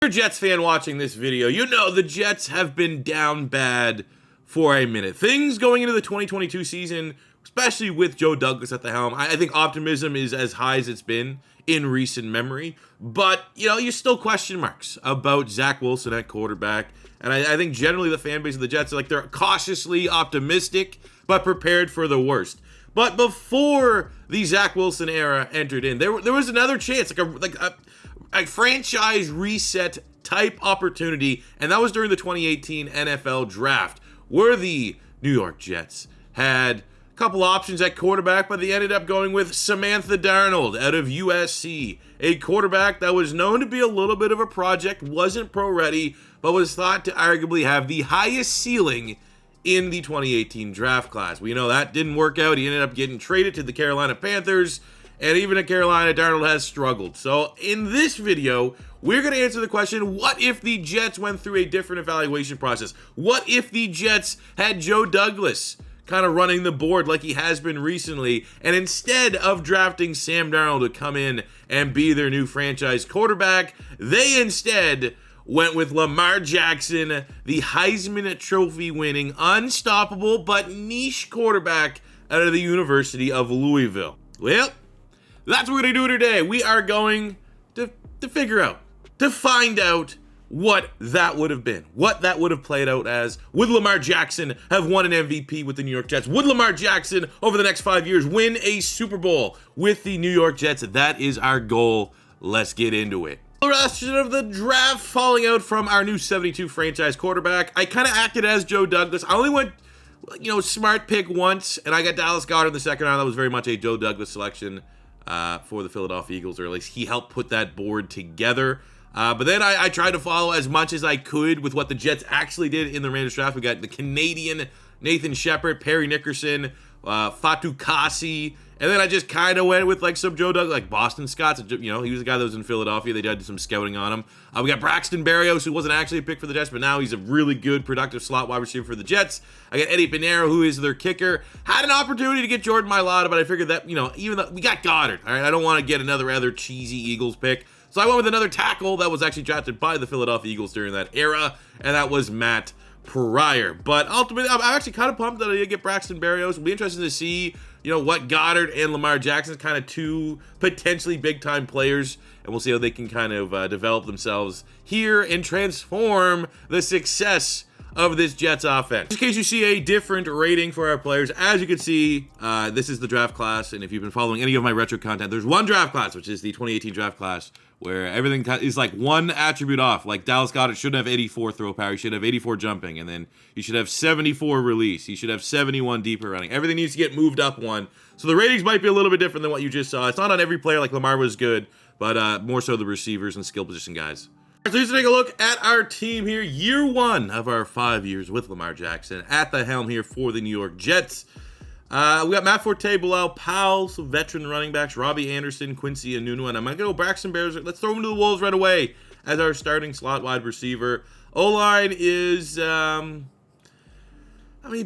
a Jets fan watching this video, you know the Jets have been down bad for a minute. Things going into the 2022 season, especially with Joe Douglas at the helm, I think optimism is as high as it's been in recent memory. But, you still question marks about Zach Wilson at quarterback. And I think generally the fan base of the Jets are like, they're cautiously optimistic, but prepared for the worst. But before the Zach Wilson era entered in, there was another chance, like a franchise reset type opportunity, and that was during the 2018 NFL Draft, where the New York Jets had a couple options at quarterback, but they ended up going with Samantha Darnold out of USC, a quarterback that was known to be a little bit of a project, wasn't pro-ready, but was thought to arguably have the highest ceiling in the 2018 draft class. We know that didn't work out. He ended up getting traded to the Carolina Panthers, and even in Carolina, Darnold has struggled. So in this video, we're going to answer the question, what if the Jets went through a different evaluation process? What if the Jets had Joe Douglas kind of running the board like he has been recently, and instead of drafting Sam Darnold to come in and be their new franchise quarterback, they instead went with Lamar Jackson, the Heisman Trophy winning, unstoppable but niche quarterback out of the University of Louisville. Well, that's what we're going to do today. We are going to figure out, to find out what that would have been, what that would have played out as. Would Lamar Jackson have won an MVP with the New York Jets? Would Lamar Jackson, over the next 5 years, win a Super Bowl with the New York Jets? That is our goal. Let's get into it. The rest of the draft falling out from our new 72 franchise quarterback. I kind of acted as Joe Douglas. I only went, smart pick once, and I got Dallas Goedert in the second round. That was very much a Joe Douglas selection for the Philadelphia Eagles, or at least he helped put that board together. But then I tried to follow as much as I could with what the Jets actually did in the Raiders draft. We got the Canadian Nathan Shepard, Perry Nickerson, Fatou Kassi, and then I just kind of went with some Joe Douglas, like Boston Scott. He was a guy that was in Philadelphia. They did some scouting on him. We got Braxton Berrios, who wasn't actually a pick for the Jets, but now he's a really good, productive slot wide receiver for the Jets. I got Eddie Pinheiro, who is their kicker. Had an opportunity to get Jordan Mailata, but I figured that, even though we got Goddard, all right, I don't want to get another cheesy Eagles pick. So I went with another tackle that was actually drafted by the Philadelphia Eagles during that era, and that was Matt Pryor. But ultimately, I'm actually kind of pumped that I did get Braxton Berrios. It'll be interesting to see, what Goddard and Lamar Jackson, kind of two potentially big-time players, and we'll see how they can kind of develop themselves here and transform the success of this Jets offense. In case you see a different rating for our players, as you can see, this is the draft class, and if you've been following any of my retro content, there's one draft class, which is the 2018 draft class, where everything is like one attribute off. Like Dallas Goedert shouldn't have 84 throw power, he should have 84 jumping, and then he should have 74 release, he should have 71 deeper running. Everything needs to get moved up one. So the ratings might be a little bit different than what you just saw. It's not on every player, like Lamar was good, but more so the receivers and skill position guys. So let's take a look at our team here. Year one of our 5 years with Lamar Jackson at the helm here for the New York Jets. We got Matt Forte, Bilal Powell, some veteran running backs, Robbie Anderson, Quincy Enunwa, and I'm going to go Braxton Berrios. Let's throw him to the Wolves right away as our starting slot wide receiver. O-line is,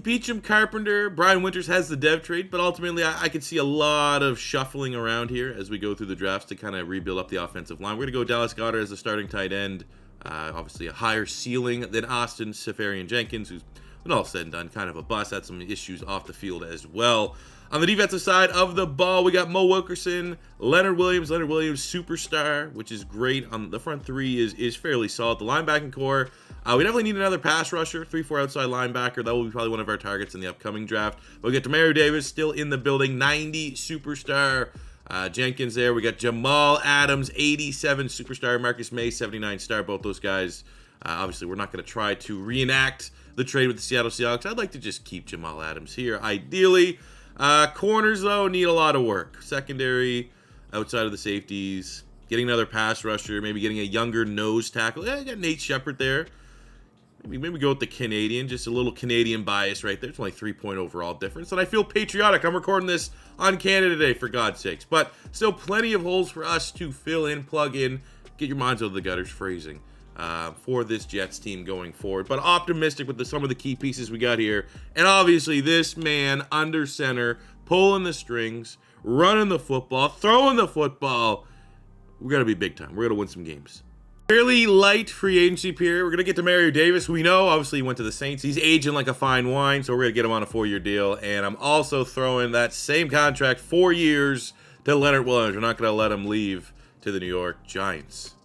Beecham, Carpenter, Brian Winters has the dev trade, but ultimately I could see a lot of shuffling around here as we go through the drafts to kind of rebuild up the offensive line. We're going to go Dallas Goedert as the starting tight end. Obviously a higher ceiling than Austin Seferian-Jenkins, who's, when all said and done, kind of a bust. Had some issues off the field as well. On the defensive side of the ball, we got Mo Wilkerson, Leonard Williams, superstar, which is great. On the front three is fairly solid. The linebacking core, we definitely need another pass rusher, 3-4 outside linebacker. That will be probably one of our targets in the upcoming draft. But we got Demario Davis still in the building, 90 superstar. Jenkins there. We got Jamal Adams, 87 superstar. Marcus May, 79 star. Both those guys. Obviously, we're not going to try to reenact the trade with the Seattle Seahawks. I'd like to just keep Jamal Adams here, ideally. Corners, though, need a lot of work. Secondary, outside of the safeties. Getting another pass rusher. Maybe getting a younger nose tackle. Yeah, you got Nate Shepard there. Maybe go with the Canadian. Just a little Canadian bias right there. It's only 3-point overall difference. And I feel patriotic. I'm recording this on Canada Day, for God's sakes. But still plenty of holes for us to fill in, plug in, get your minds out of the gutters, phrasing. For this Jets team going forward, but optimistic with some of the key pieces we got here. And obviously this man under center, pulling the strings, running the football, throwing the football. We're going to be big time. We're going to win some games. Fairly light free agency period. We're going to get to Mario Davis. We know, obviously, he went to the Saints. He's aging like a fine wine, so we're going to get him on a 4-year deal. And I'm also throwing that same contract, 4 years, to Leonard Williams. We're not going to let him leave to the New York Giants.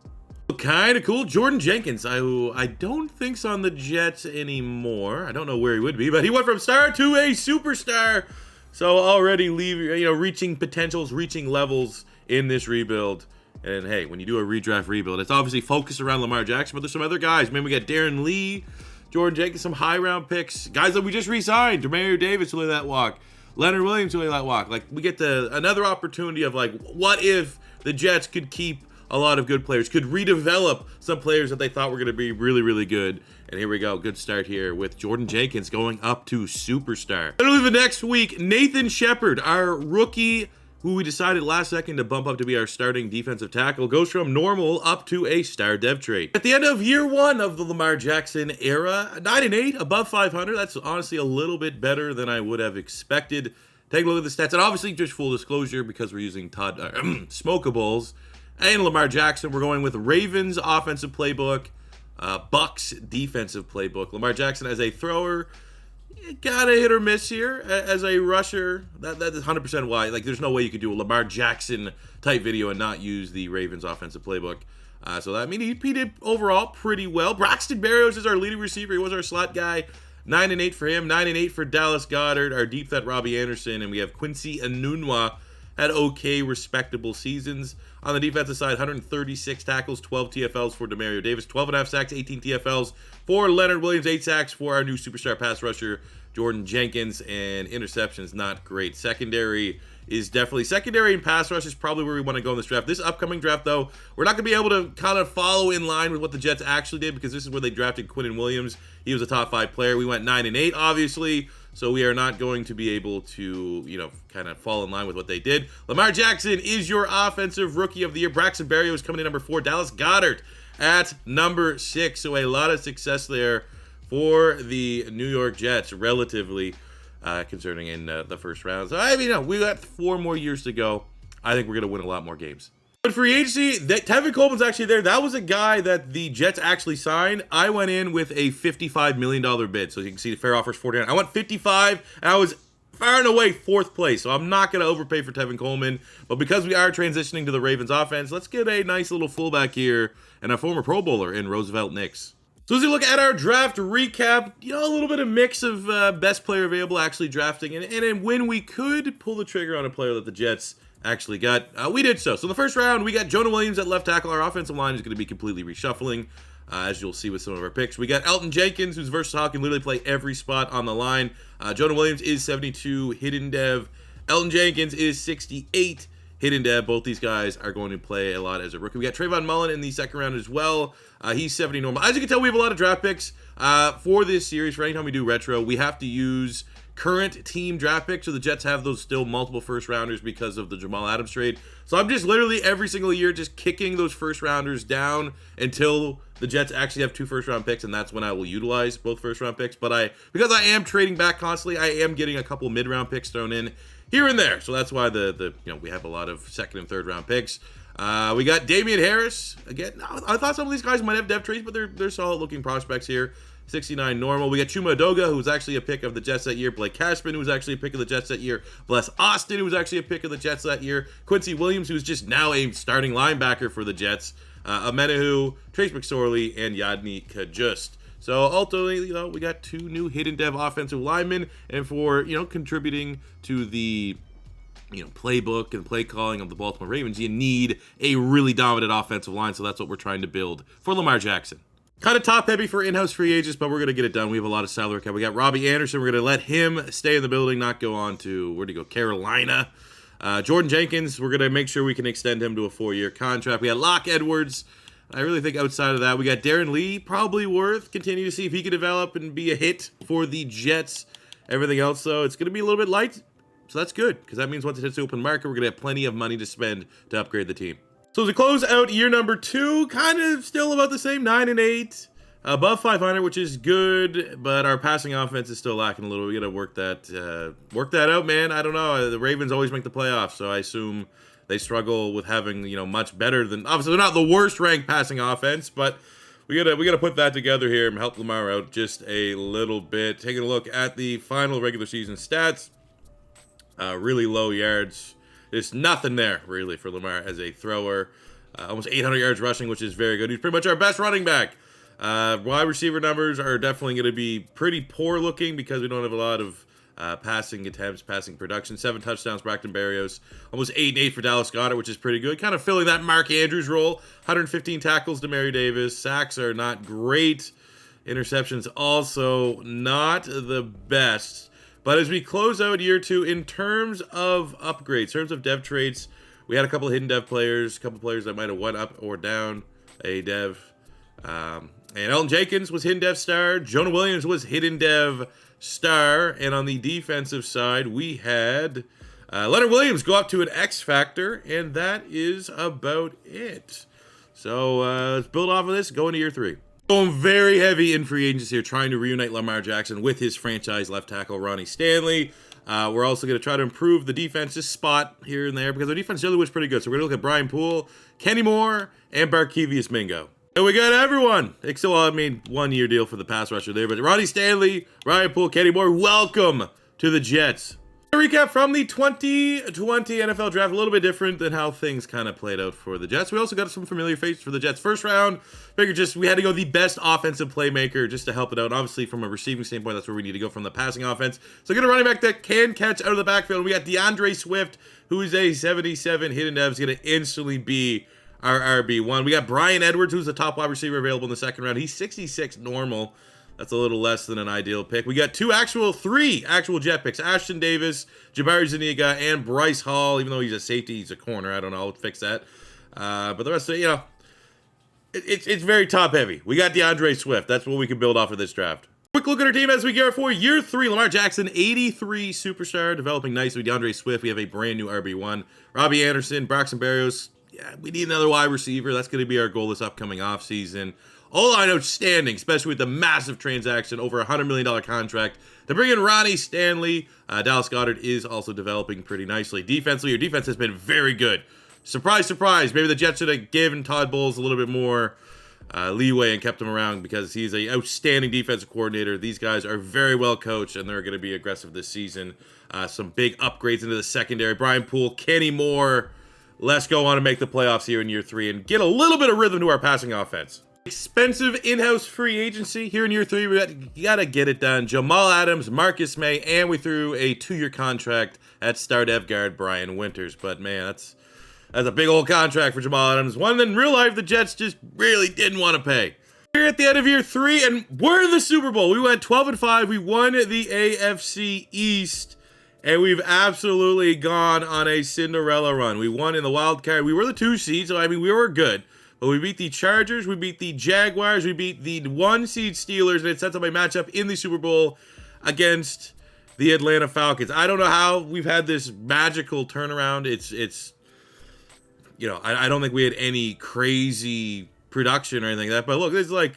Kind of cool. Jordan Jenkins, who I don't think's on the Jets anymore. I don't know where he would be, but he went from star to a superstar. So already reaching potentials, reaching levels in this rebuild. And hey, when you do a redraft rebuild, it's obviously focused around Lamar Jackson, but there's some other guys. Maybe we got Darren Lee, Jordan Jenkins, some high round picks, guys that we just re-signed. Mario Davis will let that walk. Leonard Williams will let that walk. Like, we get to another opportunity of like, what if the Jets could keep a lot of good players, could redevelop some players that they thought were going to be really, really good. And here we go. Good start here with Jordan Jenkins going up to superstar. Literally the next week, Nathan Shepard, our rookie, who we decided last second to bump up to be our starting defensive tackle, goes from normal up to a star dev trait. At the end of year 1 of the Lamar Jackson era, 9-8, above 500. That's honestly a little bit better than I would have expected. Take a look at the stats. And obviously, just full disclosure, because we're using Smokables and Lamar Jackson, we're going with Ravens offensive playbook, Bucks defensive playbook. Lamar Jackson as a thrower, got a hit or miss here. As a rusher, that is 100% why. Like, there's no way you could do a Lamar Jackson type video and not use the Ravens offensive playbook. So that, I mean, he did overall pretty well. Braxton Berrios is our leading receiver. He was our slot guy. 9-8 for him. 9-8 for Dallas Goedert, our deep threat Robbie Anderson, and we have Quincy Enunwa. Had okay, respectable seasons. On the defensive side, 136 tackles, 12 TFLs for Demario Davis, 12.5 sacks, 18 TFLs for Leonard Williams, 8 sacks for our new superstar pass rusher, Jordan Jenkins, and interceptions, not great. Secondary and pass rush is probably where we want to go in this draft. This upcoming draft, though, we're not going to be able to kind of follow in line with what the Jets actually did, because this is where they drafted Quinnen Williams. He was a top 5 player. We went 9-8, obviously. So we are not going to be able to, kind of fall in line with what they did. Lamar Jackson is your offensive rookie of the year. Braxton Berrios coming in number 4. Dallas Goedert at number 6. So a lot of success there for the New York Jets, relatively concerning in the first round. So, we got 4 more years to go. I think we're going to win a lot more games. But free agency, Tevin Coleman's actually there. That was a guy that the Jets actually signed. I went in with a $55 million bid. So you can see the fair offer is 49. I went 55, and I was far and away 4th place. So I'm not going to overpay for Tevin Coleman. But because we are transitioning to the Ravens offense, let's get a nice little fullback here and a former Pro Bowler in Roosevelt Nix. So as we look at our draft recap, a little bit of mix of best player available actually drafting. And when we could pull the trigger on a player that the Jets actually got, we did so. So in the first round, we got Jonah Williams at left tackle. Our offensive line is going to be completely reshuffling, as you'll see with some of our picks. We got Elton Jenkins, who's versatile, can literally play every spot on the line. Jonah Williams is 72 hidden dev. Elton Jenkins is 68 hidden dev. Both these guys are going to play a lot as a rookie. We got Trayvon Mullen in the second round as well. He's 70 normal. As you can tell, we have a lot of draft picks for this series. For anytime we do retro, we have to use current team draft picks, so the Jets have those still multiple first rounders because of the Jamal Adams trade. So I'm just literally every single year just kicking those first rounders down until the Jets actually have 2 first round picks, and that's when I will utilize both first round picks. But because I am trading back constantly, I am getting a couple mid round picks thrown in here and there. So that's why we have a lot of second and third round picks. We got Damian Harris again. I thought some of these guys might have depth trades, but they're solid looking prospects here. 69 normal. We got Chuma Edoga, who was actually a pick of the Jets that year. Blake Cashman, who was actually a pick of the Jets that year. Bless Austin, who was actually a pick of the Jets that year. Quincy Williams, who's just now a starting linebacker for the Jets. Amenahu, Trace McSorley, and Yadni Kajust. So ultimately, we got 2 new hidden dev offensive linemen, and for contributing to the playbook and play calling of the Baltimore Ravens, you need a really dominant offensive line. So that's what we're trying to build for Lamar Jackson. Kind of top heavy for in-house free agents, but we're going to get it done. We have a lot of salary cap. We got Robbie Anderson. We're going to let him stay in the building, not go on to, where'd he go, Carolina. Jordan Jenkins, we're going to make sure we can extend him to a 4-year contract. We got Locke Edwards. I really think outside of that, we got Darren Lee, probably worth. Continue to see if he can develop and be a hit for the Jets. Everything else, though, it's going to be a little bit light. So that's good, because that means once it hits the open market, we're going to have plenty of money to spend to upgrade the team. So as we close out year number 2, kind of still about the same, 9-8, above 500, which is good, but our passing offense is still lacking a little. We got to work that out, man. I don't know. The Ravens always make the playoffs, so I assume They struggle with having, you know, much better than, obviously they're not the worst ranked passing offense, but we gotta put that together here and help Lamar out just a little bit. Taking a look at the final regular season stats, really low yards. There's nothing there really for Lamar as a thrower. Almost 800 yards rushing, which is very good. He's pretty much our best running back. Wide receiver numbers are definitely going to be pretty poor looking because we don't have a lot of passing attempts, passing production. 7 touchdowns, Braxton Berrios. Almost 8 and 8 for Dallas Goedert, which is pretty good. Kind of filling that Mark Andrews role. 115 tackles to Mary Davis. Sacks are not great. Interceptions also not the best. But as we close out year 2, in terms of upgrades, in terms of dev traits, we had a couple of hidden dev players, a couple players that might have went up or down a dev. And Elton Jenkins was hidden dev star. Jonah Williams was hidden dev star. And on the defensive side, we had Leonard Williams go up to an X factor. And that is about it. So let's build off of this, go into year 3. Going very heavy in free agents here, trying to reunite Lamar Jackson with his franchise left tackle, Ronnie Stanley. We're also going to try to improve the defense's spot here and there because our defense generally was pretty good. So we're going to look at Brian Poole, Kenny Moore, and Barkevius Mingo. And we got everyone. Except, well, I mean, 1-year deal for the pass rusher there. But Ronnie Stanley, Brian Poole, Kenny Moore, welcome to the Jets. A recap from the 2020 NFL Draft, a little bit different than how things kind of played out for the Jets. We also got some familiar faces for the Jets. First round, figured we had to go the best offensive playmaker just to help it out. Obviously, from a receiving standpoint, that's where we need to go from the passing offense. So get a running back that can catch out of the backfield. We got DeAndre Swift, who is a 77 hidden dev, is going to instantly be our RB1. We got Brian Edwards, who's the top wide receiver available in the second round. He's 66 normal. That's a little less than an ideal pick. We got 3 actual Jet picks. Ashton Davis, Jabari Zuniga, and Bryce Hall. Even though he's a safety, he's a corner. I don't know. I'll fix that. But the rest of it, you know, it's very top heavy. We got DeAndre Swift. That's what we can build off of this draft. Quick look at our team as we gear for year 3. Lamar Jackson, 83 superstar, developing nicely. DeAndre Swift, we have a brand new RB1. Robbie Anderson, Braxton Berrios. Yeah, we need another wide receiver. That's going to be our goal this upcoming offseason. O-line outstanding, especially with the massive transaction, over $100 million contract. To bring in Ronnie Stanley, Dallas Goedert is also developing pretty nicely. Defensively, your defense has been very good. Surprise, surprise. Maybe the Jets should have given Todd Bowles a little bit more leeway and kept him around because he's an outstanding defensive coordinator. These guys are very well coached, and they're going to be aggressive this season. Some big upgrades into the secondary. Brian Poole, Kenny Moore. Let's go on and make the playoffs here in year 3 and get a little bit of rhythm to our passing offense. Expensive in-house free agency here in year 3. We got to get it done. Jamal Adams, Marcus May, and we threw a 2-year contract at star dev guard Brian Winters. But man, that's a big old contract for Jamal Adams. One that in real life the Jets just really didn't want to pay. We're at the end of year 3, and we're in the Super Bowl. We went 12-5. We won the AFC East, and we've absolutely gone on a Cinderella run. We won in the wild card. We were the 2 seed, so I mean we were good. But we beat the Chargers, we beat the Jaguars, we beat the 1-seed Steelers, and it sets up a matchup in the Super Bowl against the Atlanta Falcons. I don't know how we've had this magical turnaround. It's you know, I don't think we had any crazy production or anything like that. But look, it's like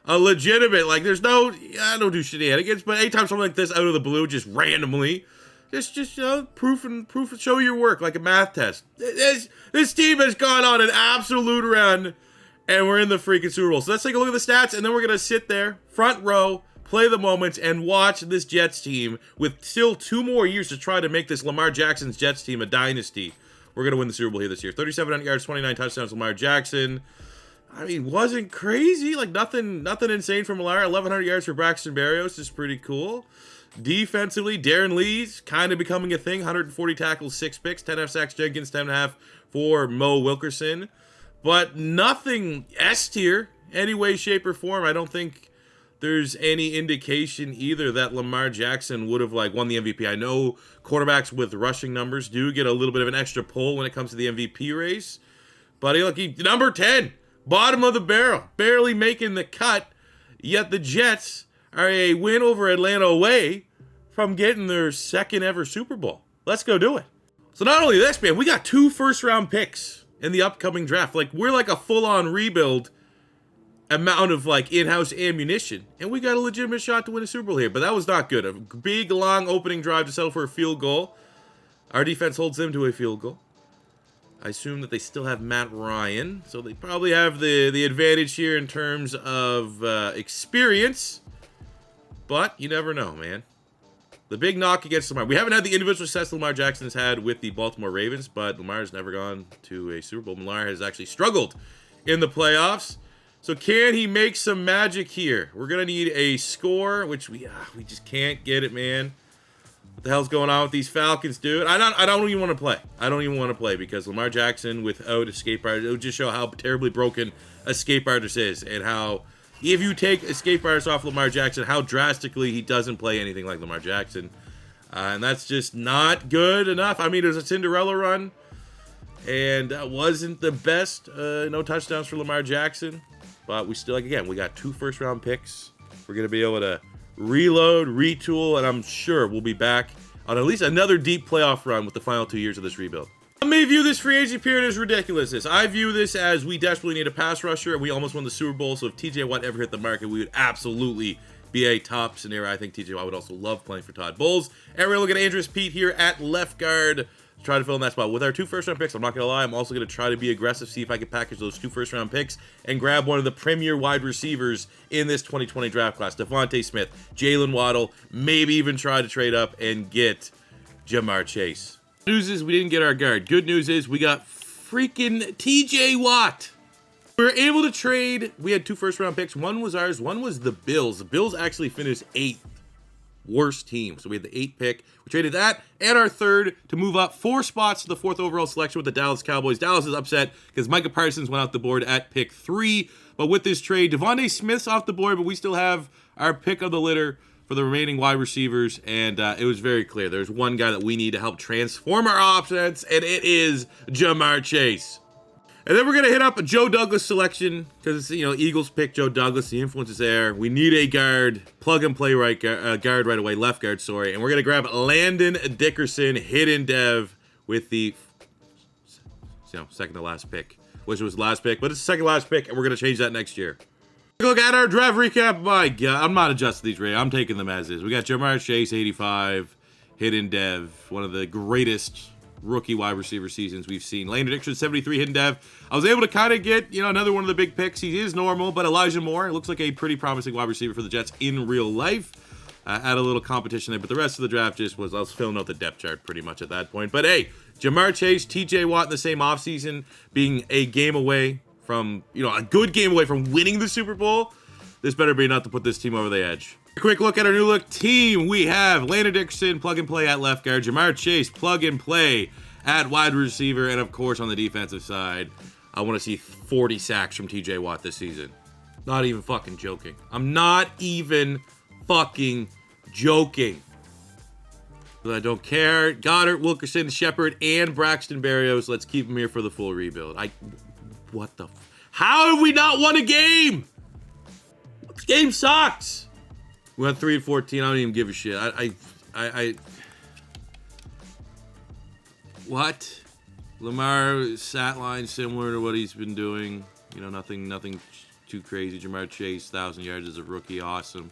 a legitimate, like there's no, I don't do shenanigans, but anytime something like this out of the blue, just randomly, just you know, proof and show your work like a math test. This team has gone on an absolute run, and we're in the freaking Super Bowl. So let's take a look at the stats, and then we're gonna sit there, front row, play the moments, and watch this Jets team with still 2 more years to try to make this Lamar Jackson's Jets team a dynasty. We're gonna win the Super Bowl here this year. 3,700 yards, 29 touchdowns, Lamar Jackson. I mean, wasn't crazy, like nothing insane from Lamar. 1,100 yards for Braxton Berrios is pretty cool. Defensively, Darren Lee's kind of becoming a thing. 140 tackles, 6 picks, 10.5 sacks. Jenkins, 10.5 for Mo Wilkerson. But nothing S tier, any way, shape, or form. I don't think there's any indication either that Lamar Jackson would have won the MVP. I know quarterbacks with rushing numbers do get a little bit of an extra pull when it comes to the MVP race. But he number 10, bottom of the barrel, barely making the cut. Yet the Jets are a win over Atlanta away from getting their 2nd ever Super Bowl. Let's go do it. So not only this, man, we got 2 first-round picks in the upcoming draft. We're like a full-on rebuild amount of in-house ammunition, and we got a legitimate shot to win a Super Bowl here. But that was not good. A big, long opening drive to settle for a field goal. Our defense holds them to a field goal. I assume that they still have Matt Ryan, so they probably have the advantage here in terms of experience. But you never know, man. The big knock against Lamar. We haven't had the individual success Lamar Jackson has had with the Baltimore Ravens, but Lamar's never gone to a Super Bowl. Lamar has actually struggled in the playoffs. So can he make some magic here? We're going to need a score, which we just can't get it, man. What the hell's going on with these Falcons, dude? I don't even want to play. I don't even want to play because Lamar Jackson without escape artist, it would just show how terribly broken escape artist is and how if you take escape artist off Lamar Jackson, how drastically he doesn't play anything like Lamar Jackson. And that's just not good enough. I mean, it was a Cinderella run and that wasn't the best. No touchdowns for Lamar Jackson. But we still, again, we got 2 first-round picks. We're going to be able to reload, retool, and I'm sure we'll be back on at least another deep playoff run with the final 2 years of this rebuild. Some may view this free agent period as ridiculous. I view this as we desperately need a pass rusher, and we almost won the Super Bowl, so if TJ Watt ever hit the market, we would absolutely be a top scenario. I think TJ Watt would also love playing for Todd Bowles. And we're going to look at Andrews Pete here at left guard. Try to fill in that spot. With our 2 first-round picks, I'm not going to lie, I'm also going to try to be aggressive, see if I can package those 2 first-round picks and grab one of the premier wide receivers in this 2020 draft class. Devontae Smith, Jalen Waddle, maybe even try to trade up and get Ja'Marr Chase. News is we didn't get our guard. Good news is we got freaking TJ Watt. We were able to trade. We had 2 first-round picks. One was ours, one was the Bills. The Bills actually finished 8th. Worst team. So we had the 8th pick. We traded that and our 3rd to move up 4 spots to the 4th overall selection with the Dallas Cowboys. Dallas is upset because Micah Parsons went off the board at pick 3. But with this trade, Devontae Smith's off the board, but we still have our pick of the litter for the remaining wide receivers. And it was very clear. There's one guy that we need to help transform our offense, and it is Ja'Marr Chase. And then we're going to hit up a Joe Douglas selection because, you know, Eagles pick Joe Douglas. The influence is there. We need a guard, plug and play right guard right away, left guard, sorry. And we're going to grab Landon Dickerson, hidden dev, with the second to last pick, which was the last pick, but it's the second last pick, and we're going to change that next year. Look at our draft recap. My God, I'm not adjusting these, Ray. I'm taking them as is. We got Ja'Marr Chase, 85, hidden dev, one of the greatest rookie wide receiver seasons we've seen. Landon Dickerson, 73, hidden dev. I was able to kind of get, another one of the big picks. He is normal, but Elijah Moore, it looks like a pretty promising wide receiver for the Jets in real life. Add a little competition there, but the rest of the draft just was, I was filling out the depth chart pretty much at that point. But hey, Ja'Marr Chase, TJ Watt in the same offseason, being a game away from, a good game away from winning the Super Bowl. This better be enough to put this team over the edge. A quick look at our new look team. We have Landon Dickerson, plug and play at left guard. Ja'Marr Chase, plug and play at wide receiver. And of course, on the defensive side, I want to see 40 sacks from TJ Watt this season. Not even fucking joking. I'm not even fucking joking. But I don't care. Goddard, Wilkerson, Shepard, and Braxton Berrios. Let's keep them here for the full rebuild. How have we not won a game? This game sucks. We went 3-14. I don't even give a shit. What? Lamar stat line similar to what he's been doing. Nothing too crazy. Ja'Marr Chase, 1,000 yards as a rookie, awesome.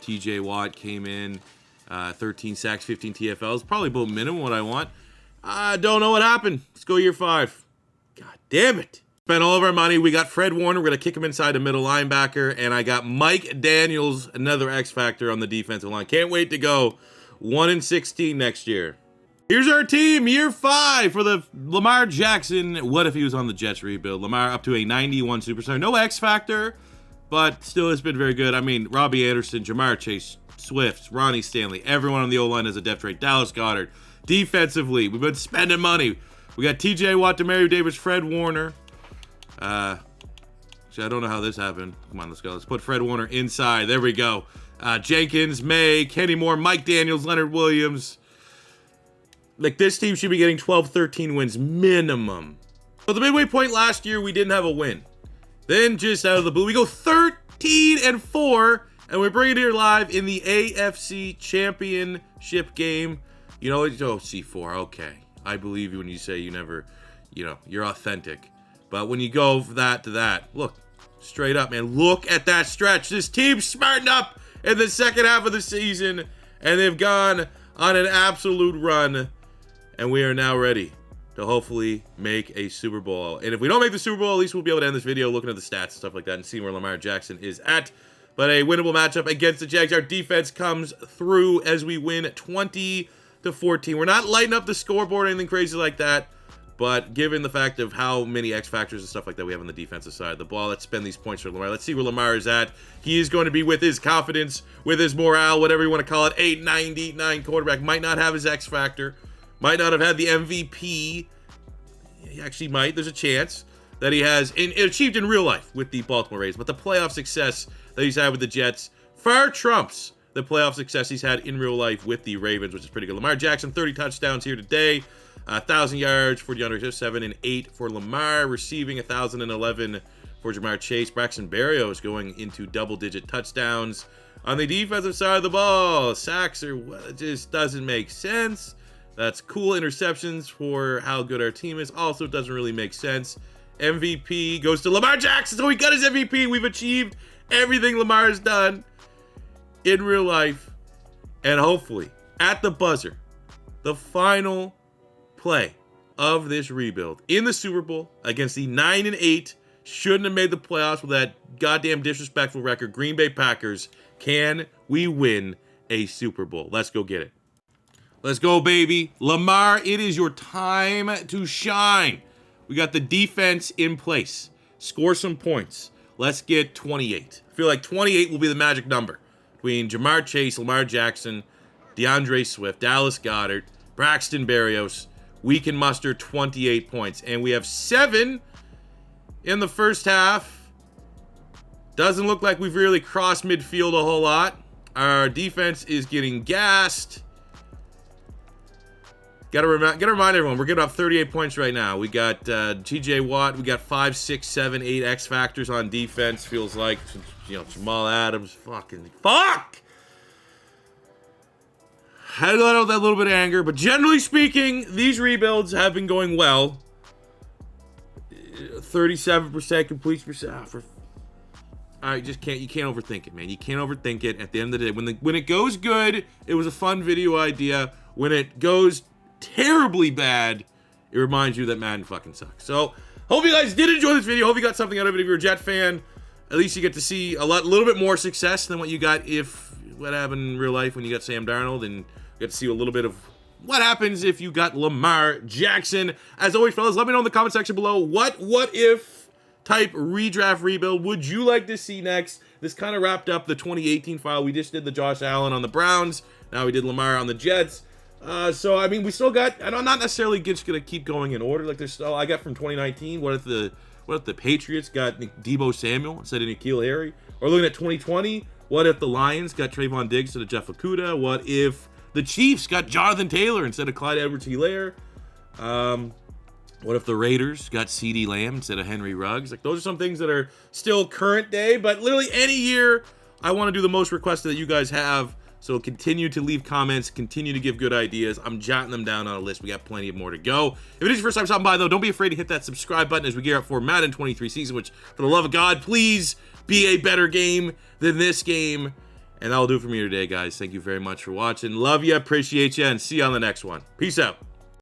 TJ Watt came in, 13 sacks, 15 TFLs. Probably about minimum what I want. I don't know what happened. Let's go year 5. God damn it. Spent all of our money. We got Fred Warner. We're going to kick him inside the middle linebacker. And I got Mike Daniels, another X factor on the defensive line. Can't wait to go 1-16 next year. Here's our team, year 5 for the Lamar Jackson. What if he was on the Jets rebuild? Lamar up to a 91 superstar. No X factor, but still has been very good. I mean, Robbie Anderson, Ja'Marr Chase, Swift, Ronnie Stanley. Everyone on the O-line has a depth rate. Dallas Goedert. Defensively, we've been spending money. We got TJ Watt, Demario Davis, Fred Warner. I don't know how this happened. Come on, let's go. Let's put Fred Warner inside. There we go. Jenkins, May, Kenny Moore, Mike Daniels, Leonard Williams. Like, this team should be getting 12, 13 wins minimum. But the midway point last year, we didn't have a win. Then, just out of the blue, we go 13-4, and we're bringing it here live in the AFC Championship game. C4, okay. I believe you when you say you never, you're authentic. But when you go from that to that, look, straight up, man, look at that stretch. This team's smarting up in the second half of the season, and they've gone on an absolute run, and we are now ready to hopefully make a Super Bowl. And if we don't make the Super Bowl, at least we'll be able to end this video looking at the stats and stuff like that and seeing where Lamar Jackson is at. But a winnable matchup against the Jags. Our defense comes through as we win 20-14. We're not lighting up the scoreboard or anything crazy like that. But given the fact of how many X factors and stuff like that we have on the defensive side of the ball, let's spend these points for Lamar. Let's see where Lamar is at. He is going to be with his confidence, with his morale, whatever you want to call it. 899 quarterback. Might not have his X factor. Might not have had the MVP. He actually might. There's a chance that he has achieved in real life with the Baltimore Ravens. But the playoff success that he's had with the Jets far trumps the playoff success he's had in real life with the Ravens, which is pretty good. Lamar Jackson, 30 touchdowns here today. 1,000 yards for DeAndre, 7 and 8 for Lamar. Receiving 1,011 for Jamar Chase. Braxton Berrios going into double-digit touchdowns. On the defensive side of the ball, sacks just doesn't make sense. That's cool. Interceptions for how good our team is also doesn't really make sense. MVP goes to Lamar Jackson. So he got his MVP. We've achieved everything Lamar has done in real life. And hopefully, at the buzzer, the final play of this rebuild in the Super Bowl against the 9-8, shouldn't have made the playoffs with that goddamn disrespectful record, Green Bay Packers. Can we win a Super Bowl? Let's go get it. Let's go, baby. Lamar, it is your time to shine. We got the defense in place. Score some points. Let's get 28. I feel like 28 will be the magic number between Jamar Chase, Lamar Jackson, DeAndre Swift, Dallas Goedert, Braxton Berrios. We can muster 28 points. And we have 7 in the first half. Doesn't look like we've really crossed midfield a whole lot. Our defense is getting gassed. Gotta remind everyone, we're getting up 38 points right now. We got T.J. Watt. We got 5, 6, 7, 8 X factors on defense. Feels like, Jamal Adams. Fuck! Had to let out that little bit of anger, but generally speaking, these rebuilds have been going well. 37% completion percent. You can't overthink it, man. You can't overthink it. At the end of the day, when it goes good, it was a fun video idea. When it goes terribly bad, it reminds you that Madden fucking sucks. So, hope you guys did enjoy this video. Hope you got something out of it. If you're a Jet fan, at least you get to see a little bit more success than what you got what happened in real life when you got Sam Darnold, and you get to see a little bit of what happens if you got Lamar Jackson. As always, fellas, let me know in the comment section below what if type redraft rebuild would you like to see next. This kind of wrapped up the 2018 file. We just did the Josh Allen on the Browns. Now we did Lamar on the Jets. So, I mean, we still got, and I'm not necessarily just going to keep going in order. Like, there's still, I got from 2019, what if the Patriots got Deebo Samuel instead of N'Keal Harry? Or looking at 2020, what if the Lions got Trayvon Diggs instead of Jeff Okudah? What if the Chiefs got Jonathan Taylor instead of Clyde Edwards-Helaire? What if the Raiders got CeeDee Lamb instead of Henry Ruggs? Like, those are some things that are still current day, but literally any year, I want to do the most requested that you guys have. So continue to leave comments, continue to give good ideas. I'm jotting them down on a list. We got plenty of more to go. If it is your first time stopping by, though, don't be afraid to hit that subscribe button as we gear up for Madden 23 season, which, for the love of God, please be a better game than this game. And that'll do it for me today, guys. Thank you very much for watching. Love you, appreciate you, and see you on the next one. Peace out.